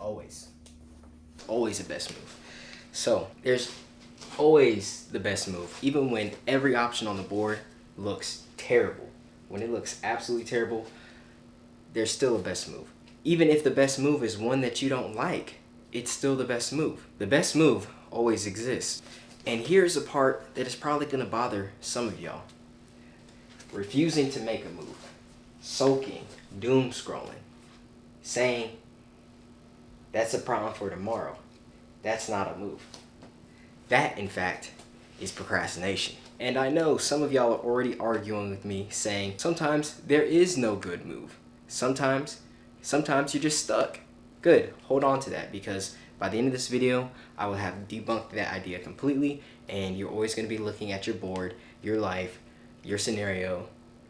Always. Always the best move. So there's always the best move, even when every option on the board looks terrible. When it looks absolutely terrible, there's still a best move. Even if the best move is one that you don't like, it's still the best move. The best move always exists. And here's the part that is probably gonna bother some of y'all. Refusing to make a move, sulking, doom scrolling, saying, that's a problem for tomorrow. That's not a move. That, in fact, is procrastination. And I know some of y'all are already arguing with me, saying sometimes there is no good move. Sometimes you're just stuck. Good, hold on to that, because by the end of this video, I will have debunked that idea completely, and you're always going to be looking at your board, your life, your scenario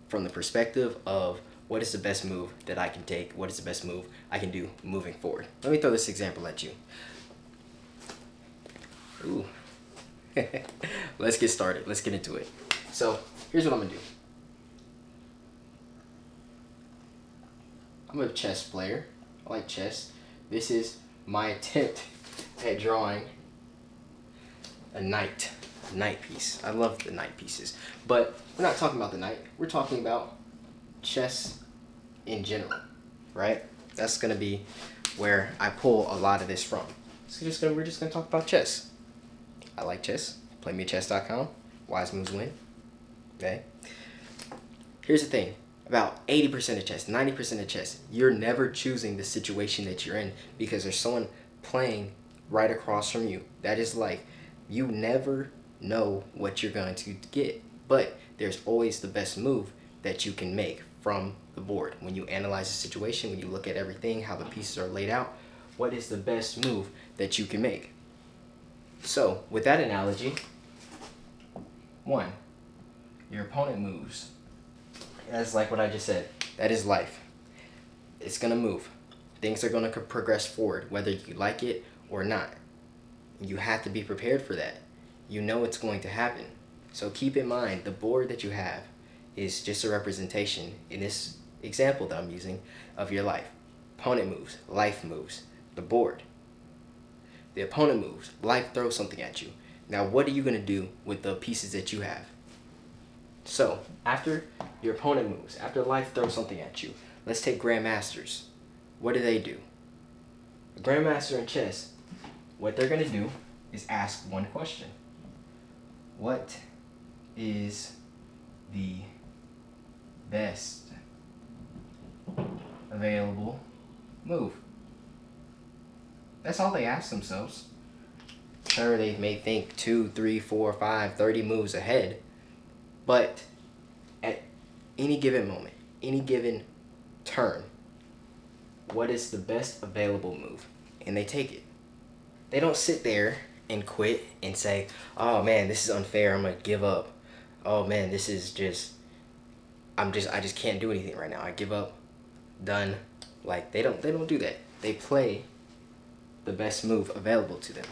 from the perspective of what is the best move that I can take, what is the best move I can do moving forward. Let me throw this example at you. Ooh. Let's get started. Let's get into it. So here's what I'm gonna do. I'm a chess player. I like chess. This is my attempt at drawing a knight piece. I love the knight pieces, but we're not talking about the knight. We're talking about chess in general, right? That's gonna be where I pull a lot of this from. So we're just gonna talk about chess. I like chess. PlayMeChess.com. Wise moves win. Okay. Here's the thing. About 80% of chess, 90% of chess, you're never choosing the situation that you're in because there's someone playing right across from you. That is life. You never know what you're going to get, but there's always the best move that you can make from the board. When you analyze the situation, when you look at everything, how the pieces are laid out, what is the best move that you can make? So, with that analogy, 1, your opponent moves. That's like what I just said. That is life. It's gonna move. Things are gonna progress forward, whether you like it or not. You have to be prepared for that. You know it's going to happen. So keep in mind, the board that you have is just a representation, in this example that I'm using, of your life. Opponent moves, life moves, the board. The opponent moves, life throws something at you. Now what are you gonna do with the pieces that you have? So, after your opponent moves, after life throws something at you, let's take grandmasters. What do? A grandmaster in chess, what they're going to do is ask one question. What is the best available move? That's all they ask themselves. Sure, they may think 2, 3, 4, 5, 30 moves ahead, but at any given moment, any given turn, what is the best available move? And they take it. They don't sit there and quit and say, oh man, this is unfair, I'm gonna give up. Oh man, this is just, I just can't do anything right now. I give up, done. Like they don't do that. They play the best move available to them.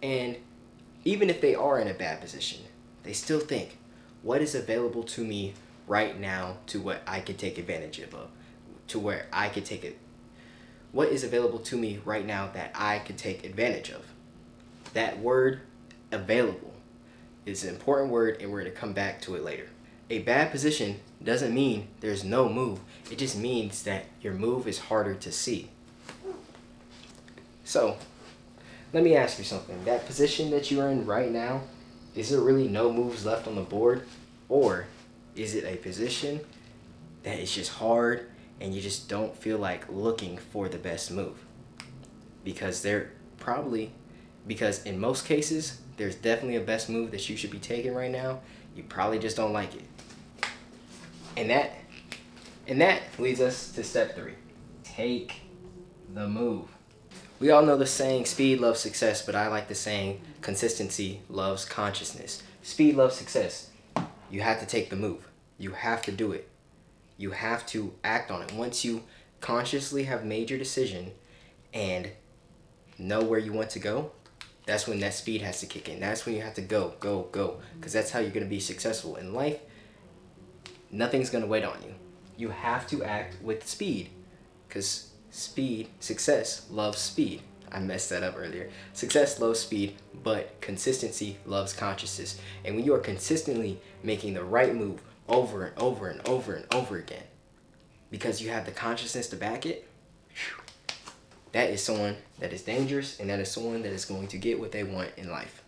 And even if they are in a bad position, they still think, what is available to me right now to what I could take advantage of, to where I could take it. What is available to me right now that I could take advantage of? That word, available, is an important word, and we're going to come back to it later. A bad position doesn't mean there's no move. It just means that your move is harder to see. So, let me ask you something. That position that you're in right now, is there really no moves left on the board? Or is it a position that is just hard and you just don't feel like looking for the best move? Because in most cases, there's definitely a best move that you should be taking right now. You probably just don't like it. And that leads us to step 3. Take the move. We all know the saying, speed loves success, but I like the saying, consistency loves consciousness. Speed loves success. You have to take the move. You have to do it. You have to act on it. Once you consciously have made your decision and know where you want to go, that's when that speed has to kick in. That's when you have to go. Because that's how you're going to be successful in life. Nothing's going to wait on you. You have to act with speed. Because success loves speed. I messed that up earlier. Success loves speed, but consistency loves consciousness. And when you are consistently making the right move over and over and over and over again, because you have the consciousness to back it, that is someone that is dangerous, and that is someone that is going to get what they want in life.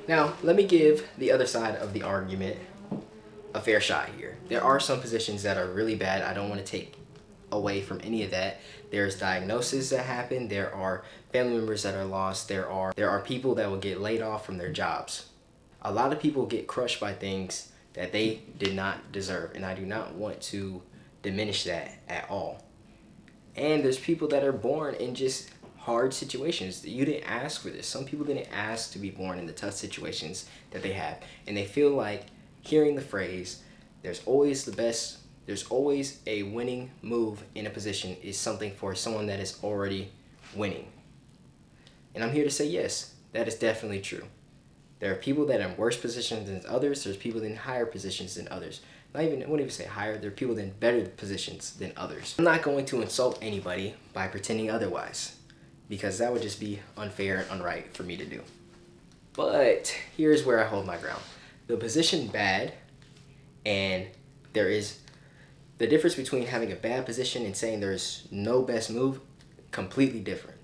Now, let me give the other side of the argument a fair shot here. There are some positions that are really bad. I don't want to take away from any of that. There's diagnoses that happen. There are family members that are lost. There are people that will get laid off from their jobs. A lot of people get crushed by things that they did not deserve, and I do not want to diminish that at all. And there's people that are born in just hard situations. You didn't ask for this. Some people didn't ask to be born in the tough situations that they have, and they feel like hearing the phrase, there's always a winning move in a position, is something for someone that is already winning. And I'm here to say yes, that is definitely true. There are people that are in worse positions than others. There's people in higher positions than others. I wouldn't even say higher. There are people in better positions than others. I'm not going to insult anybody by pretending otherwise, because that would just be unfair and unright for me to do. But here's where I hold my ground. The position bad, and there is the difference between having a bad position and saying there's no best move, completely different.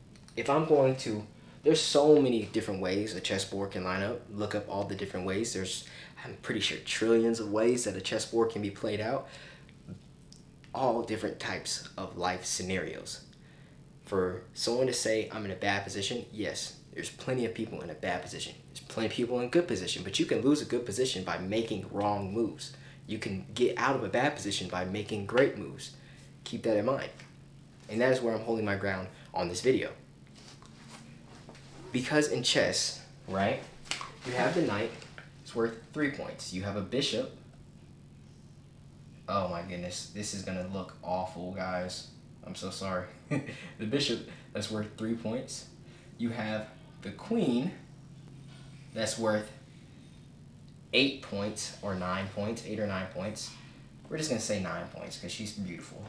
There's so many different ways a chessboard can line up. Look up all the different ways. I'm pretty sure trillions of ways that a chessboard can be played out. All different types of life scenarios. For someone to say I'm in a bad position, yes, there's plenty of people in a bad position. There's plenty of people in a good position, but you can lose a good position by making wrong moves. You can get out of a bad position by making great moves. Keep that in mind. And that is where I'm holding my ground on this video. Because in chess, right, you have the knight, it's worth 3 points. You have a bishop. Oh my goodness, this is gonna look awful, guys. I'm so sorry. The bishop, that's worth 3 points. You have the queen, that's worth 8 points or 9 points, 8 or 9 points. We're just gonna say 9 points because she's beautiful.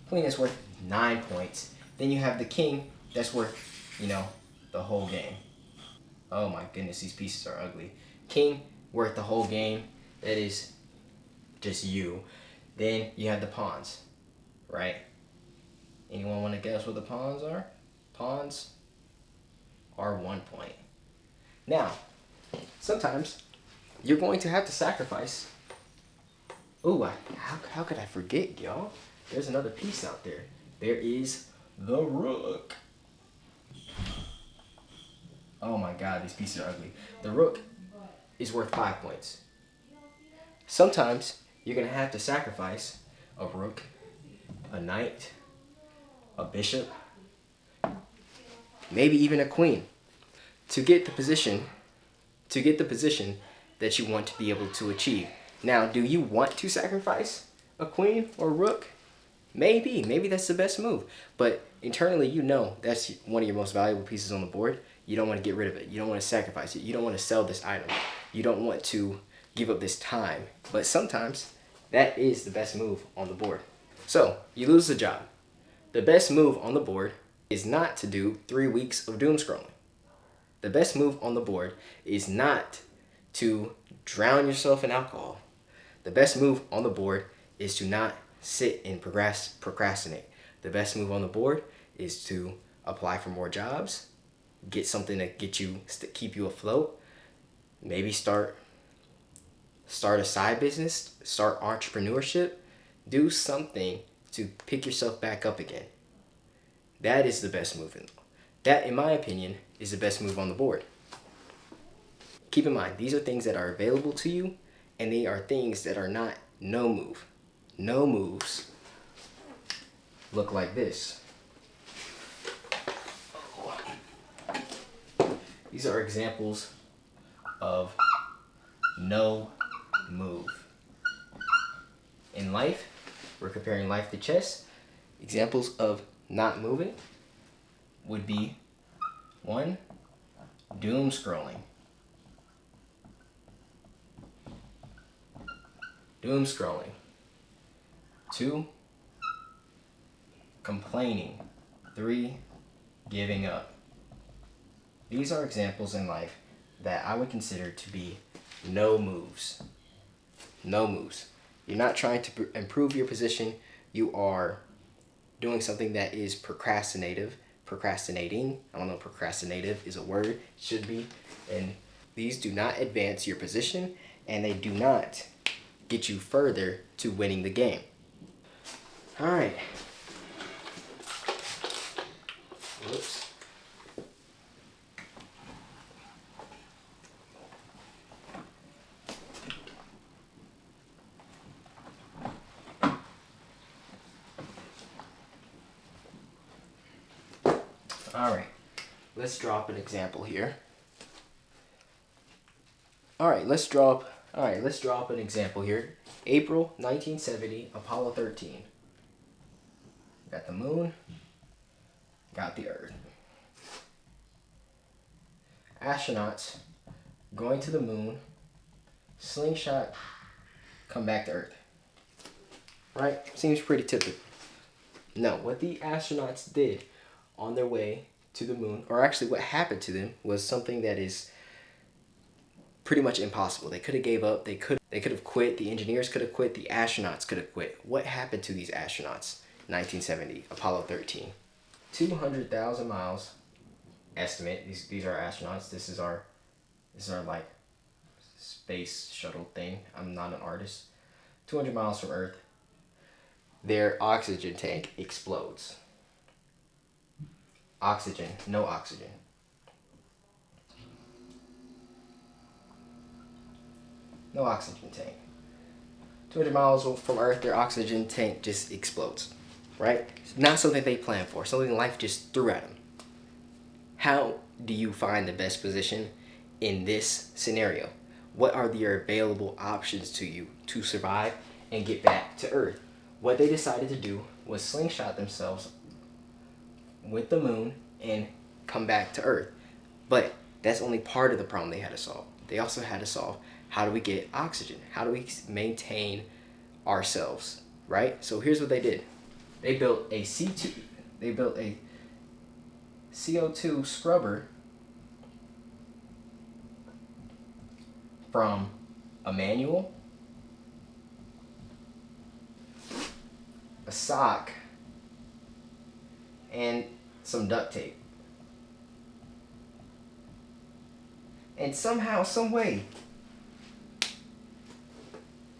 Queen is worth 9 points. Then you have the king, that's worth, the whole game. Oh my goodness, these pieces are ugly. King, worth the whole game. That is just you. Then you have the pawns, right? Anyone want to guess what the pawns are? Pawns are 1 point. Now, sometimes you're going to have to sacrifice. Ooh, how could I forget, y'all? There's another piece out there. There is the rook. Oh my god, these pieces are ugly. The rook is worth 5 points. Sometimes you're going to have to sacrifice a rook, a knight, a bishop, maybe even a queen to get the position that you want to be able to achieve. Now, do you want to sacrifice a queen or rook? Maybe that's the best move. But internally, that's one of your most valuable pieces on the board. You don't want to get rid of it. You don't want to sacrifice it. You don't want to sell this item. You don't want to give up this time. But sometimes that is the best move on the board. So you lose the job. The best move on the board is not to do 3 weeks of doom scrolling. The best move on the board is not to drown yourself in alcohol. The best move on the board is to not sit and procrastinate. The best move on the board is to apply for more jobs, get something to keep you afloat, maybe start a side business, start entrepreneurship, do something to pick yourself back up again. That is the best move. That, in my opinion, is the best move on the board. Keep in mind, these are things that are available to you, and they are things that are not no move. No moves look like this. These are examples of no move. In life, we're comparing life to chess. Examples of not moving would be 1, doom scrolling. Doom scrolling. 2, complaining. 3, giving up. These are examples in life that I would consider to be no moves. No moves. You're not trying to improve your position. You are doing something that is procrastinating. I don't know if procrastinative is a word. It should be. And these do not advance your position, and they do not get you further to winning the game. All right. Whoops. All right, let's drop an example here. All right, let's drop an example here. April 1970, Apollo 13. Got the moon, got the Earth. Astronauts going to the moon, slingshot, come back to Earth. Right? Seems pretty typical. No, what the astronauts did on their way to the moon, or actually what happened to them, was something that is pretty much impossible. They could have gave up. They could have quit. The engineers could have quit. The astronauts could have quit. What happened to these astronauts? 1970, Apollo 13. 200,000 miles estimate. These are astronauts. This is our like space shuttle thing. I'm not an artist. 200 miles from Earth. Their oxygen tank explodes. Oxygen, no oxygen. No oxygen tank. 200 miles from Earth, their oxygen tank just explodes, right? It's not something they planned for, something life just threw at them. How do you find the best position in this scenario? What are your available options to you to survive and get back to Earth? What they decided to do was slingshot themselves with the moon and come back to Earth. But that's only part of the problem they had to solve. They also had to solve, how do we get oxygen? How do we maintain ourselves, right? So here's what they did. They built a CO2 scrubber from a manual, a sock, and some duct tape. And somehow, some way,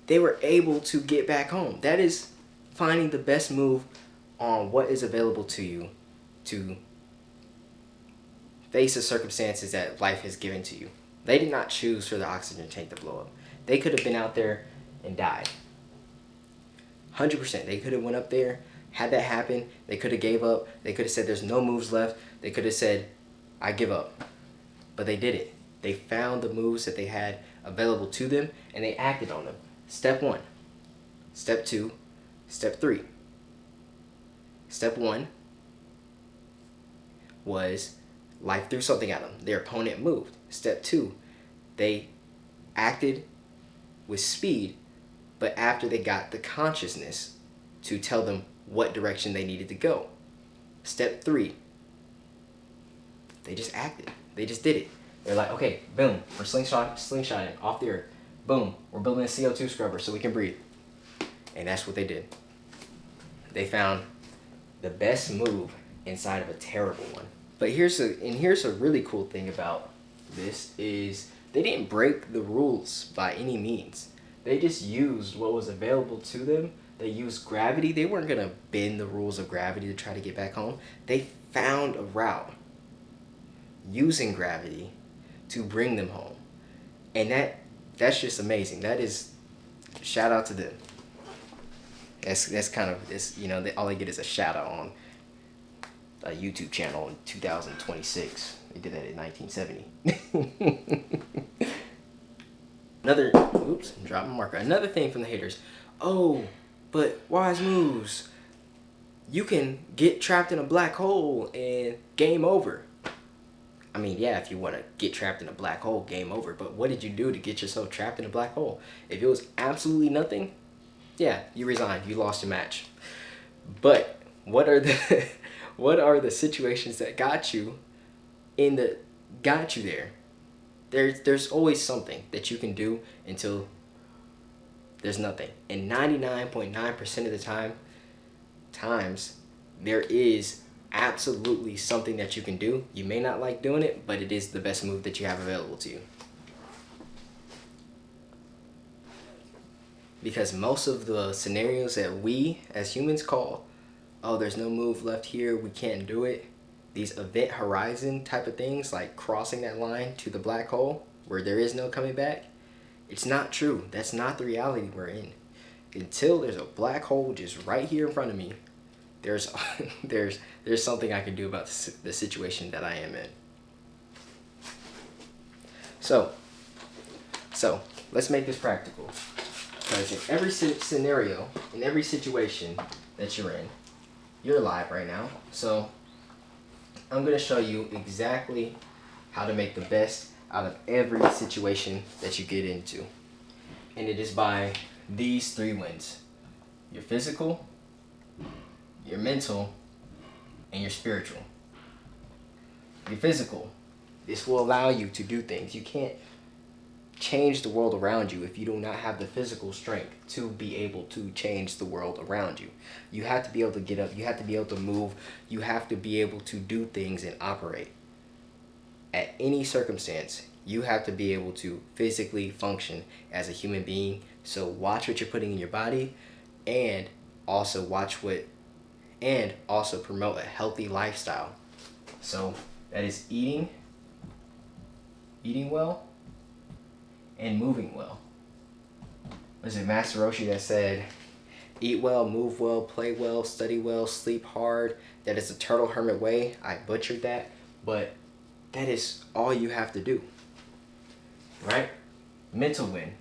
they were able to get back home. That is finding the best move on what is available to you to face the circumstances that life has given to you. They did not choose for the oxygen tank to blow up. They could have been out there and died. 100%. They could have went up there, had that happen. They could have gave up. They could have said there's no moves left. They could have said, I give up. But they did it. They found the moves that they had available to them, and they acted on them. Step 1. Step 2. Step 3. Step 1 was life threw something at them. Their opponent moved. Step 2, they acted with speed, but after they got the consciousness to tell them what direction they needed to go. Step 3, they just acted. They just did it. They're like, okay, boom, we're slingshotting off the Earth. Boom, we're building a CO2 scrubber so we can breathe. And that's what they did. They found the best move inside of a terrible one. But here's a really cool thing about this is they didn't break the rules by any means. They just used what was available to them. They used gravity. They weren't gonna bend the rules of gravity to try to get back home. They found a route using gravity to bring them home. And that's just amazing. That is, shout out to them. That's kind of this, all they get is a shout out on a YouTube channel in 2026. They did that in 1970. Drop my marker. Another thing from the haters. Oh, but wise moves. You can get trapped in a black hole and game over. I mean, yeah, if you want to get trapped in a black hole, game over. But what did you do to get yourself trapped in a black hole? If it was absolutely nothing, yeah, you resigned. You lost your match. But What are the what are the situations that got you there? There's always something that you can do until there's nothing. And 99.9% of the times there is absolutely something that you can do. You may not like doing it, but it is the best move that you have available to you. Because most of the scenarios that we as humans call, oh, there's no move left here, we can't do it, these event horizon type of things, like crossing that line to the black hole where there is no coming back, it's not true. That's not the reality we're in. Until there's a black hole just right here in front of me, there's there's something I can do about the situation that I am in. So let's make this practical. Because in every scenario, in every situation that you're in, you're alive right now. So I'm going to show you exactly how to make the best out of every situation that you get into. And it is by these 3 wins: your physical, your mental, and your spiritual. Your physical, this will allow you to do things. You can't change the world around you if you do not have the physical strength to be able to change the world around you. You have to be able to get up, you have to be able to move, you have to be able to do things and operate. At any circumstance, you have to be able to physically function as a human being. So watch what you're putting in your body, and also promote a healthy lifestyle. So that is eating well, and moving well. Was it Master Roshi that said, eat well, move well, play well, study well, sleep hard? That is the Turtle Hermit way. I butchered that, but that is all you have to do, right? Mental win.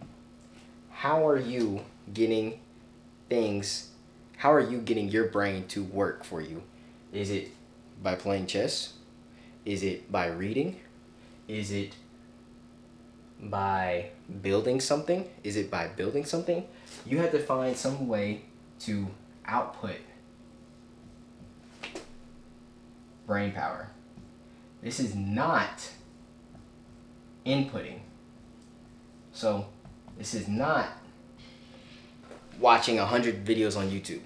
How are you getting your brain to work for you? Is it by playing chess? Is it by reading? Is it by building something? Is it by building something? You have to find some way to output brain power. This is not inputting. So this is not watching 100 videos on YouTube.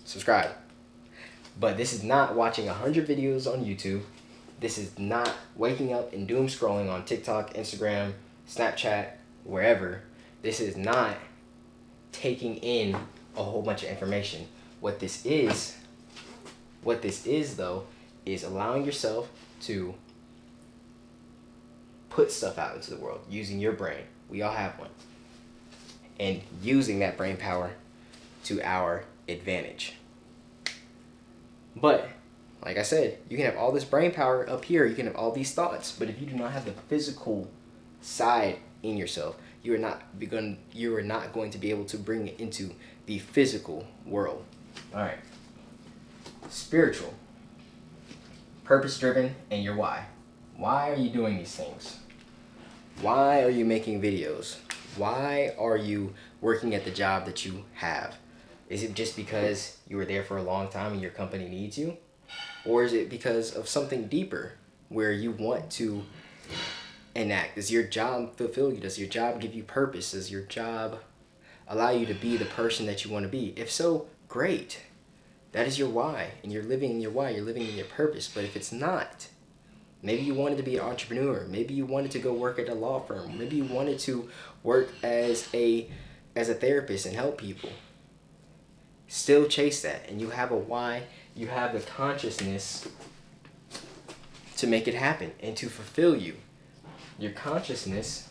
Subscribe. But this is not watching 100 videos on YouTube. This is not waking up and doom scrolling on TikTok, Instagram, Snapchat, wherever. This is not taking in a whole bunch of information. What this is though, is allowing yourself to put stuff out into the world using your brain. We all have one. And using that brain power to our advantage. But like I said, you can have all this brain power up here, you can have all these thoughts, but if you do not have the physical side in yourself, you are not going to be able to bring it into the physical world. All right. Spiritual, purpose-driven, and your why. Why are you doing these things? Why are you making videos? Why are you working at the job that you have? Is it just because you were there for a long time and your company needs you? Or is it because of something deeper where you want to enact? Does your job fulfill you? Does your job give you purpose? Does your job allow you to be the person that you want to be? If so, great. That is your why, and you're living in your why, you're living in your purpose. But if it's not, maybe you wanted to be an entrepreneur, maybe you wanted to go work at a law firm, maybe you wanted to work as a therapist and help people. Still chase that, and you have a why, you have the consciousness to make it happen and to fulfill you. Your consciousness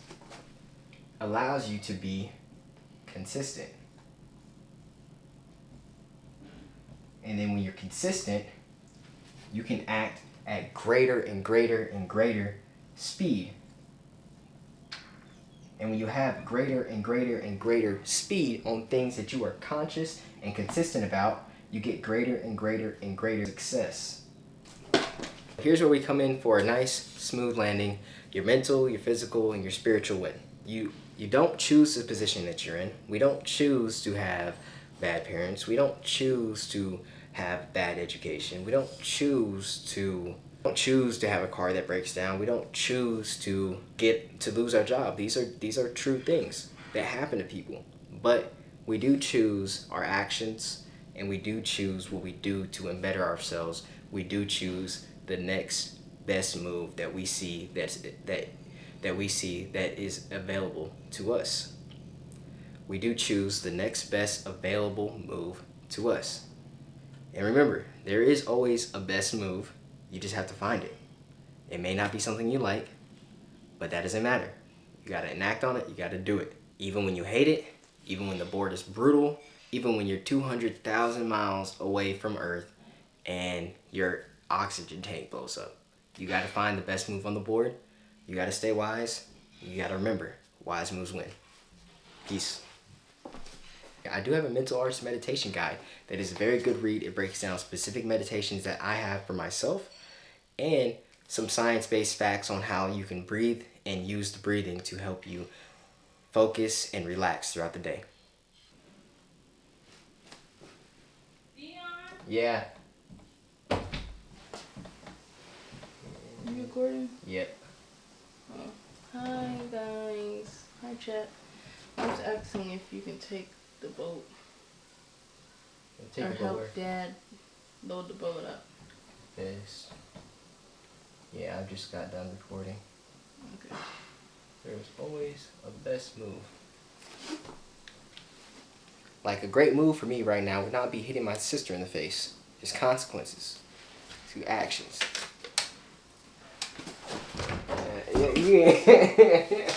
allows you to be consistent. And then when you're consistent, you can act at greater and greater and greater speed. And when you have greater and greater and greater speed on things that you are conscious and consistent about, you get greater and greater and greater success. Here's where we come in for a nice, smooth landing. Your mental, your physical, and your spiritual win. You don't choose the position that you're in. We don't choose to have bad parents. We don't choose to have bad education. We don't choose to have a car that breaks down. We don't choose to lose our job. These are true things that happen to people. But we do choose our actions, and we do choose what we do to better ourselves. We do choose the next best move that we see that we see that is available to us. We do choose the next best available move to us. And remember, there is always a best move. You just have to find it. It may not be something you like, but that doesn't matter. You gotta enact on it, you gotta do it. Even when you hate it, even when the board is brutal, even when you're 200,000 miles away from Earth and your oxygen tank blows up. You gotta find the best move on the board. You gotta stay wise. You gotta remember, wise moves win. Peace. I do have a mental arts meditation guide that is a very good read. It breaks down specific meditations that I have for myself and some science-based facts on how you can breathe and use the breathing to help you focus and relax throughout the day. Yeah. You recording? Yep. Oh. Hi guys. Hi chat. I was asking if you can take the boat or help Dad load the boat up. This. Yeah, I just got done recording. Okay. There's always a best move. Like a great move for me right now would not be hitting my sister in the face. There's consequences to actions. Yeah.